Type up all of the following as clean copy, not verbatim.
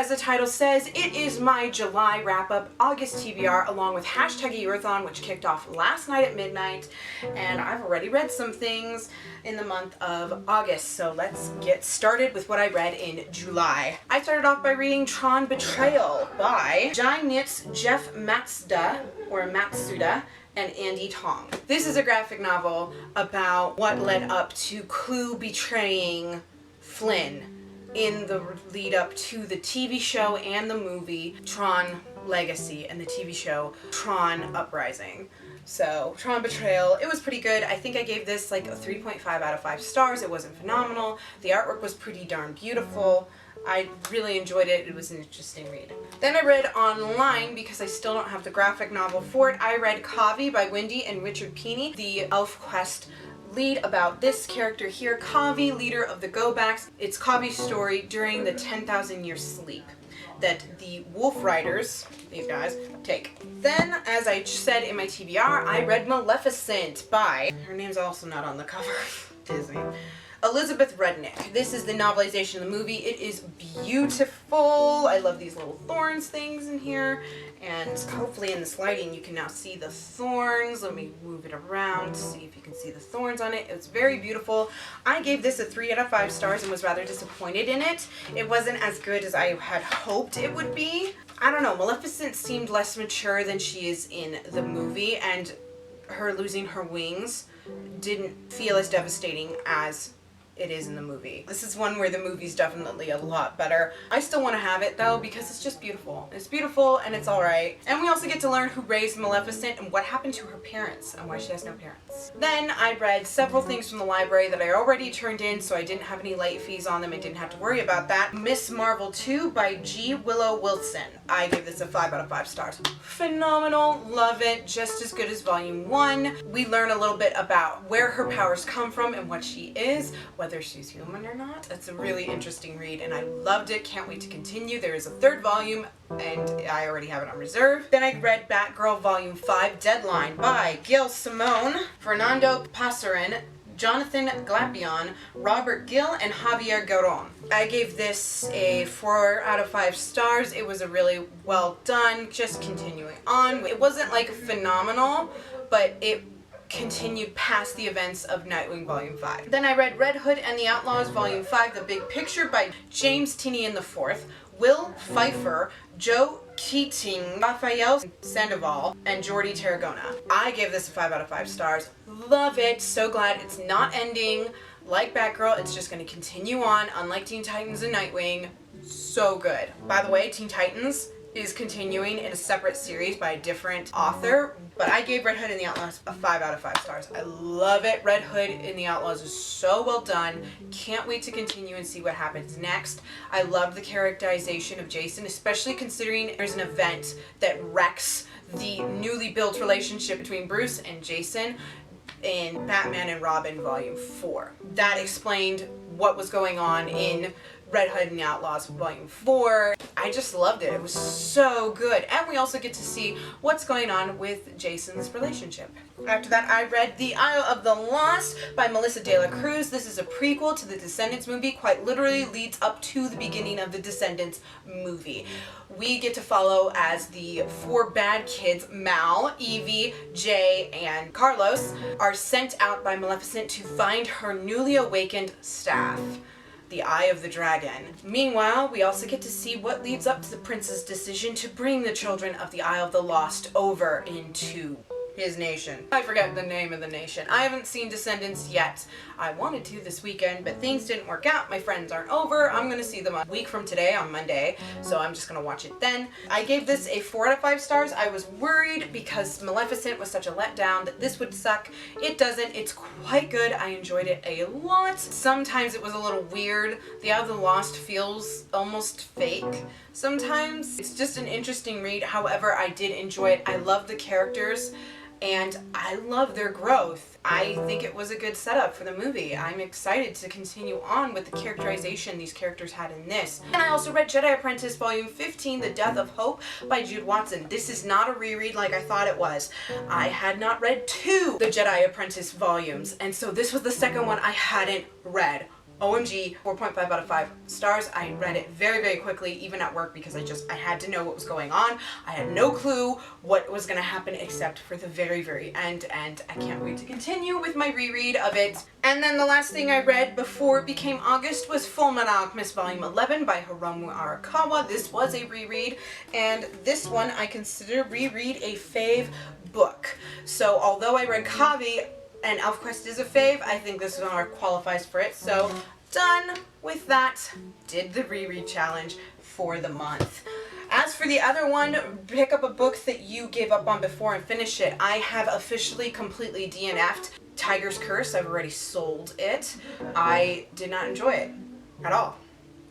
as the title says, it is my July wrap-up, August TBR, along with #AYearAthon, which kicked off last night at midnight, and I've already read some things in the month of August, so let's get started with what I read in July. I started off by reading Tron Betrayal by Jai Nitz, Jeff Matsuda, and Andy Tong. This is a graphic novel about what led up to Clue betraying Flynn in the lead up to the TV show and the movie Tron Legacy and the TV show Tron Uprising. So, Tron Betrayal, it was pretty good. I think I gave this like a 3.5 out of 5 stars. It wasn't phenomenal. The artwork was pretty darn beautiful. I really enjoyed it. It was an interesting read. Then I read online, because I still don't have the graphic novel for it, I read Kavi by Wendy and Richard Pini, the ElfQuest lead about this character here, Kavi, leader of the Go-Backs. It's Kavi's story during the 10,000 year sleep that the Wolf Riders, these guys, take. Then, as I said in my TBR, I read Maleficent by, her name's also not on the cover, Disney, Elizabeth Rednick. This is the novelization of the movie. It is beautiful. I love these little thorns things in here. And hopefully in this lighting you can now see the thorns. Let me move it around to see if you can see the thorns on it. It's very beautiful. I gave this a 3 out of 5 stars and was rather disappointed in it. It wasn't as good as I had hoped it would be. I don't know, Maleficent seemed less mature than she is in the movie, and her losing her wings didn't feel as devastating as it is in the movie. This is one where the movie's definitely a lot better. I still want to have it though because it's just beautiful. It's beautiful and it's alright. And we also get to learn who raised Maleficent and what happened to her parents and why she has no parents. Then I read several things from the library that I already turned in, so I didn't have any late fees on them and didn't have to worry about that. Miss Marvel 2 by G. Willow Wilson. I gave this a 5 out of 5 stars. Phenomenal, love it, just as good as volume 1. We learn a little bit about where her powers come from and what she is, whether she's human or not. It's a really interesting read and I loved it. Can't wait to continue. There is a 3rd volume and I already have it on reserve. Then I read Batgirl Volume 5 Deadline by Gail Simone, Fernando Passarin, Jonathan Glapion, Robert Gill, and Javier Garron. I gave this a 4 out of 5 stars. It was a really well done, just continuing on. It wasn't like phenomenal, but it continued past the events of Nightwing Volume 5. Then I read Red Hood and the Outlaws Volume 5 The Big Picture by James Tynion IV, Will Pfeiffer, Joe Keating, Raphael Sandoval, and Jordi Tarragona. I gave this a 5 out of 5 stars. Love it. So glad it's not ending. Like Batgirl, it's just going to continue on, unlike Teen Titans and Nightwing. So good. By the way, Teen Titans is continuing in a separate series by a different author, but I gave Red Hood and the Outlaws a 5 out of 5 stars. I love it. Red Hood and the Outlaws is so well done. Can't wait to continue and see what happens next. I love the characterization of Jason, especially considering there's an event that wrecks the newly built relationship between Bruce and Jason in Batman and Robin Volume 4. That explained what was going on in Red Hood and the Outlaws Volume 4. I just loved it. It was so good. And we also get to see what's going on with Jason's relationship. After that, I read The Isle of the Lost by Melissa De La Cruz. This is a prequel to the Descendants movie. Quite literally leads up to the beginning of the Descendants movie. We get to follow as the 4 bad kids, Mal, Evie, Jay, and Carlos, are sent out by Maleficent to find her newly awakened staff, the Eye of the Dragon. Meanwhile, we also get to see what leads up to the prince's decision to bring the children of the Isle of the Lost over into his nation. I forget the name of the nation. I haven't seen Descendants yet. I wanted to this weekend, but things didn't work out. My friends aren't over. I'm gonna see them a week from today on Monday, so I'm just gonna watch it then. I gave this a 4 out of 5 stars. I was worried because Maleficent was such a letdown that this would suck. It doesn't. It's quite good. I enjoyed it a lot. Sometimes it was a little weird. The Isle of the Lost feels almost fake sometimes. It's just an interesting read. However, I did enjoy it. I love the characters and I love their growth. I think it was a good setup for the movie. I'm excited to continue on with the characterization these characters had in this. And I also read Jedi Apprentice Volume 15, The Death of Hope by Jude Watson. This is not a reread like I thought it was. I had not read 2 The Jedi Apprentice volumes, and so this was the second one I hadn't read. OMG, 4.5 out of 5 stars. I read it very, very quickly, even at work, because I had to know what was going on. I had no clue what was going to happen except for the very, very end, and I can't wait to continue with my reread of it. And then the last thing I read before it became August was Fullmetal Alchemist Volume 11 by Hiromu Arakawa. This was a reread, and this one I consider reread a fave book. So although I read Kavi, and ElfQuest is a fave, I think this one qualifies for it. So, done with that. Did the reread challenge for the month. As for the other one, pick up a book that you gave up on before and finish it. I have officially completely DNF'd Tiger's Curse. I've already sold it. I did not enjoy it at all.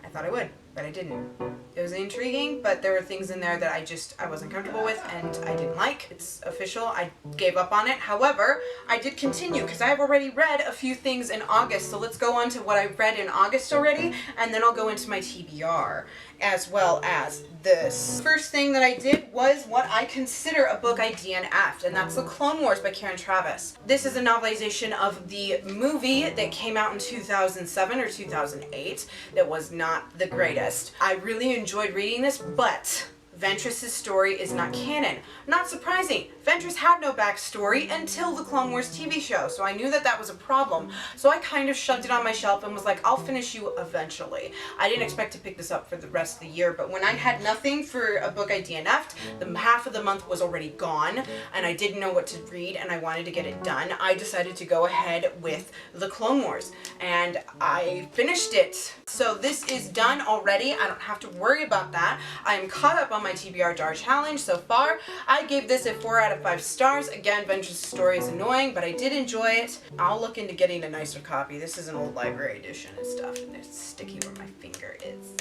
I thought I would, but I didn't. It was intriguing, but there were things in there that I wasn't comfortable with and I didn't like. It's official. I gave up on it. However, I did continue because I've already read a few things in August. So let's go on to what I've read in August already, and then I'll go into my TBR as well as this. First thing that I did was what I consider a book I DNF'd, and that's The Clone Wars by Karen Traviss. This is a novelization of the movie that came out in 2007 or 2008 that was not the greatest. I really enjoyed reading this, but Ventress's story is not canon. Not surprising. Ventress had no backstory until the Clone Wars TV show, so I knew that that was a problem. So I kind of shoved it on my shelf and was like, I'll finish you eventually. I didn't expect to pick this up for the rest of the year, but when I had nothing for a book I DNF'd, the half of the month was already gone, and I didn't know what to read, and I wanted to get it done. I decided to go ahead with the Clone Wars, and I finished it. So this is done already. I don't have to worry about that. I am caught up on my TBR jar challenge so far. I gave this a 4 out of 5 stars. Again, Ventress's story is annoying, but I did enjoy it. I'll look into getting a nicer copy. This is an old library edition and stuff, and it's sticky where my finger is.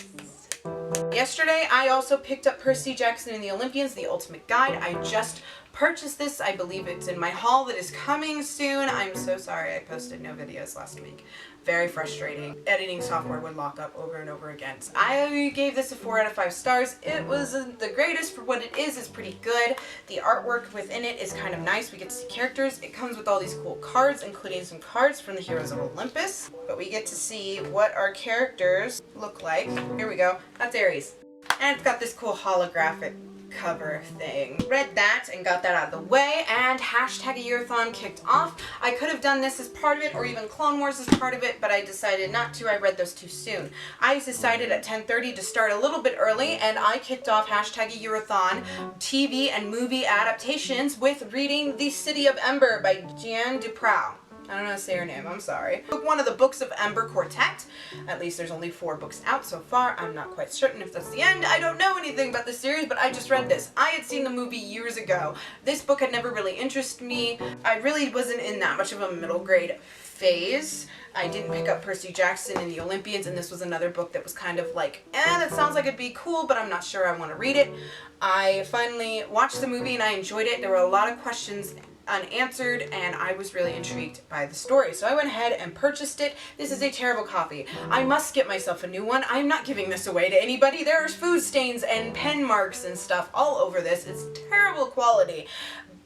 Yesterday, I also picked up Percy Jackson and the Olympians, The Ultimate Guide. I just purchased this. I believe it's in my haul that is coming soon. I'm so sorry I posted no videos last week. Very frustrating. Editing software would lock up over and over again. So I gave this a 4 out of 5 stars. It wasn't the greatest for what it is. It's pretty good. The artwork within it is kind of nice. We get to see characters. It comes with all these cool cards, including some cards from the Heroes of Olympus. But we get to see what our characters look like. Here we go. That's Ares. And it's got this cool holographic cover thing. Read that and got that out of the way, and hashtag AYearAthon kicked off. I could have done this as part of it, or even Clone Wars as part of it, but I decided not to. I read those too soon. I decided at 10:30 to start a little bit early, and I kicked off hashtag AYearAthon TV and movie adaptations with reading The City of Ember by Jeanne Duprow. I don't know how to say her name, I'm sorry. Book one of the Books of Ember Quartet. At least there's only 4 books out so far. I'm not quite certain if that's the end. I don't know anything about the series, but I just read this. I had seen the movie years ago. This book had never really interested me. I really wasn't in that much of a middle grade phase. I didn't pick up Percy Jackson and the Olympians, and this was another book that was kind of like, that sounds like it'd be cool, but I'm not sure I want to read it. I finally watched the movie and I enjoyed it. There were a lot of questions unanswered, and I was really intrigued by the story. So I went ahead and purchased it. This is a terrible copy. I must get myself a new one. I'm not giving this away to anybody. There's food stains and pen marks and stuff all over this. It's terrible quality.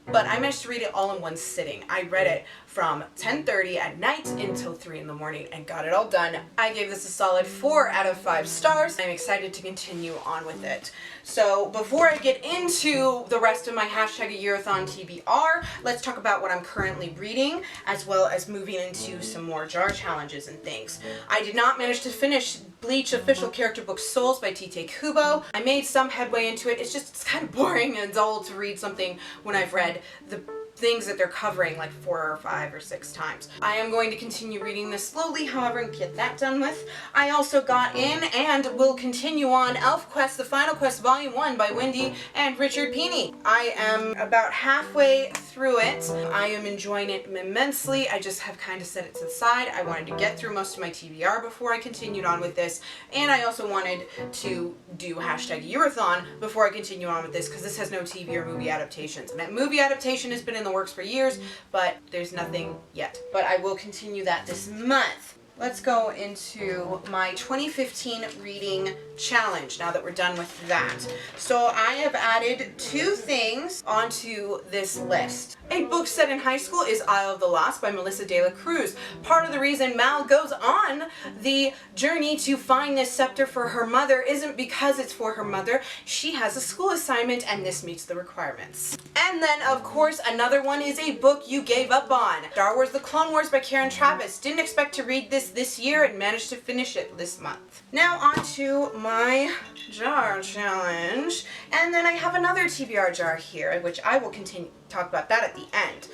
But I managed to read it all in one sitting. I read it from 10:30 at night until 3 in the morning and got it all done. I gave this a solid 4 out of 5 stars. I'm excited to continue on with it. So before I get into the rest of my hashtag AYearAthon TBR, let's talk about what I'm currently reading, as well as moving into some more jar challenges and things. I did not manage to finish Bleach official character book Souls by Tite Kubo. I made some headway into it. It's kind of boring and dull to read something when I've read the things that they're covering like 4 or 5 or 6 times. I am going to continue reading this slowly, however, and get that done with. I also got in and will continue on ElfQuest, The Final Quest Volume 1 by Wendy and Richard Pini. I am about halfway through it. I am enjoying it immensely. I just have kind of set it to the side. I wanted to get through most of my TBR before I continued on with this, and I also wanted to do hashtag AYearAthon before I continue on with this, because this has no TV or movie adaptations. And that movie adaptation has been in the works for years, but there's nothing yet. But I will continue that this month. let's go into my 2015 reading challenge now that we're done with that. So I have added 2 things onto this list. A book set in high school is Isle of the Lost by Melissa De La Cruz. Part of the reason Mal goes on the journey to find this scepter for her mother isn't because it's for her mother. She has a school assignment and this meets the requirements. And then, of course, another one is a book you gave up on. Star Wars The Clone Wars by Karen Travis. Didn't expect to read this year and managed to finish it this month. Now on to my jar challenge. And then I have another TBR jar here, which I will continue to talk about that at the end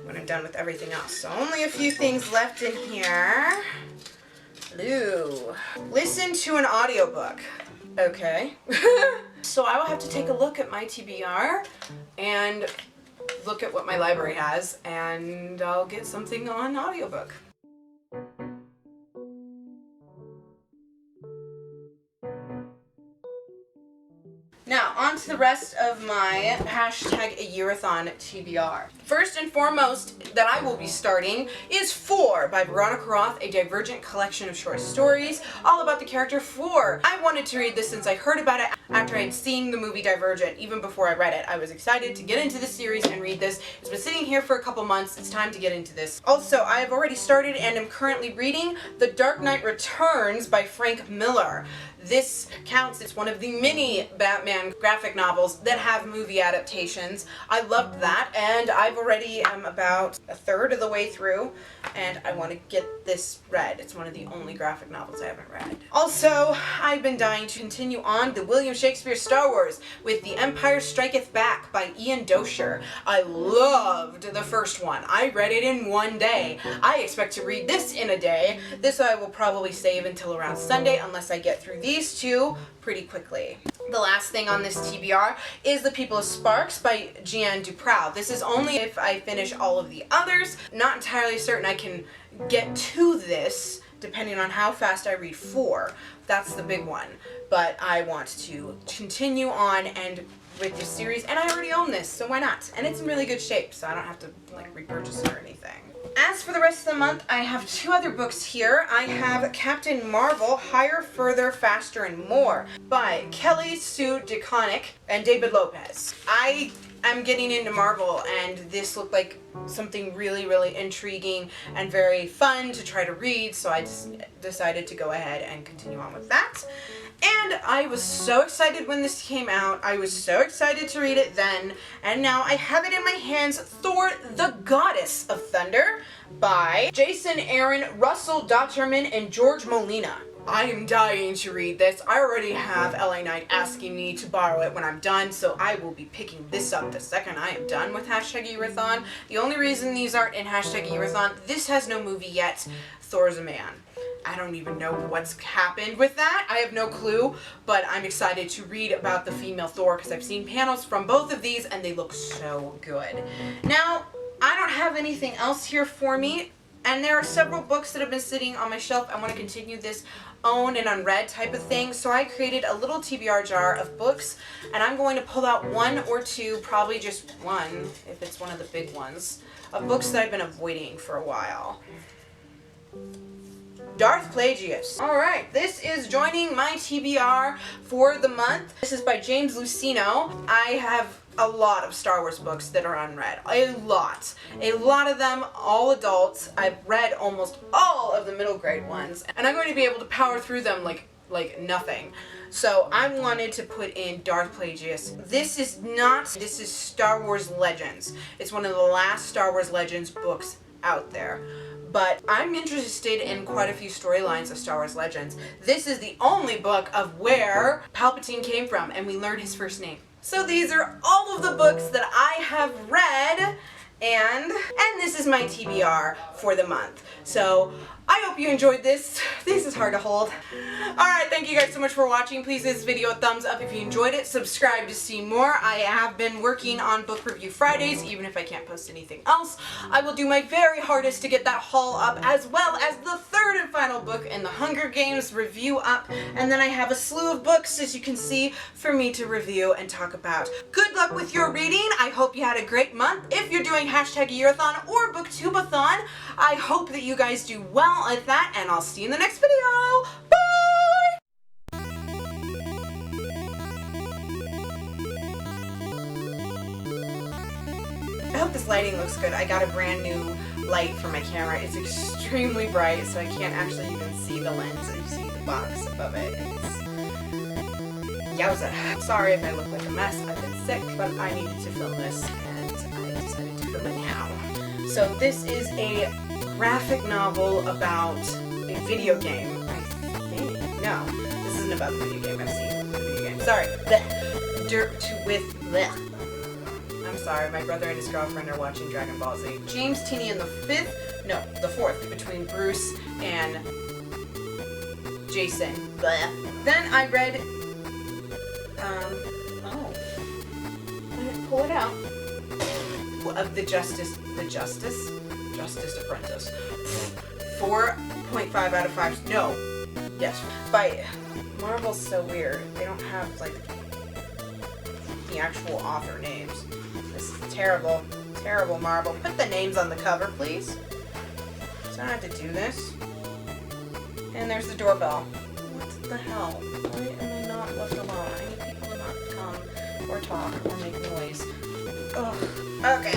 when I'm done with everything else. So only a few things left in here. Ooh. Listen to an audiobook. Okay. So I will have to take a look at my TBR and look at what my library has, and I'll get something on audiobook. Now, on to the rest of my #AYearAthon TBR. First and foremost that I will be starting is 4 by Veronica Roth, a divergent collection of short stories all about the character 4. I wanted to read this since I heard about it after I had seen the movie Divergent. Even before I read it, I was excited to get into the series and read this. It's been sitting here for a couple months. It's time to get into this. Also, I have already started and am currently reading The Dark Knight Returns by Frank Miller. This counts as one of the many Batman graphic novels that have movie adaptations. I loved that, and I've already am about a third of the way through, and I want to get this read. It's one of the only graphic novels I haven't read. Also, I've been dying to continue on the William Shakespeare Star Wars with The Empire Striketh Back by Ian Dozier. I loved the first one. I read it in one day. I expect to read this in a day. This I will probably save until around Sunday unless I get through these 2 pretty quickly. The last thing on this TBR is The People of Sparks by Jeanne Duprow. This is only if I finish all of the others. Not entirely certain I can get to this, depending on how fast I read 4. That's the big one. But I want to continue on and with this series, and I already own this, so why not? And it's in really good shape, so I don't have to like repurchase it or anything. As for the rest of the month, I have 2 other books here. I have Captain Marvel, Higher, Further, Faster, and More by Kelly Sue DeConnick and David Lopez. I am getting into Marvel, and this looked like something really, really intriguing and very fun to try to read, so I just decided to go ahead and continue on with that. And I was so excited when this came out. I was so excited to read it then, and now I have it in my hands, Thor the Goddess of Thunder by Jason Aaron, Russell Dotterman, and George Molina. I am dying to read this. I already have LA Knight asking me to borrow it when I'm done, so I will be picking this up the second I am done with #AYearAthon. The only reason these aren't in #AYearAthon, this has no movie yet. Thor's a man. I don't even know what's happened with that. I have no clue, but I'm excited to read about the female Thor because I've seen panels from both of these and they look so good. Now, I don't have anything else here for me, and there are several books that have been sitting on my shelf. I want to continue this owned and unread type of thing, so I created a little TBR jar of books, and I'm going to pull out 1 or 2, probably just 1 if it's one of the big ones, of books that I've been avoiding for a while. Darth Plagueis. Alright, this is joining my TBR for the month. This is by James Luceno. I have a lot of Star Wars books that are unread. A lot. A lot of them, all adults. I've read almost all of the middle grade ones, and I'm going to be able to power through them like nothing. So I wanted to put in Darth Plagueis. This is Star Wars Legends. It's one of the last Star Wars Legends books out there. But I'm interested in quite a few storylines of Star Wars Legends. This is the only book of where Palpatine came from, and we learn his first name. So these are all of the books that I have read, and this is my TBR for the month. So I hope you enjoyed this. This is hard to hold. Alright, thank you guys so much for watching. Please give this video a thumbs up if you enjoyed it. Subscribe to see more. I have been working on Book Review Fridays, even if I can't post anything else. I will do my very hardest to get that haul up, as well as the 3rd and final book in the Hunger Games review up. And then I have a slew of books, as you can see, for me to review and talk about. Good luck with your reading. I hope you had a great month. If you're doing #AYearAthon or BookTubeathon, I hope that you guys do well at that, and I'll see you in the next video. Bye! I hope this lighting looks good. I got a brand new light for my camera. It's extremely bright, so I can't actually even see the lens. You see the box above it. Yowza. Sorry if I look like a mess. I've been sick, but I needed to film this, and I decided to film it now. So this is a graphic novel about a video game, I think. No, this isn't about the video game. I've seen the video game. Sorry. Blech. Blech. I'm sorry, my brother and his girlfriend are watching Dragon Ball Z. James Teeny in the 4th, between Bruce and Jason. Blech. Then I read, I didn't pull it out, of the Justice Apprentice. 4.5 out of 5, no, yes, by, Marvel's so weird, they don't have, like, the actual author names. This is terrible, terrible, Marvel. Put the names on the cover, please, so I don't have to do this. And there's the doorbell. What the hell? Why am I not left alone? I need people to not come or talk or make noise. Ugh. Okay.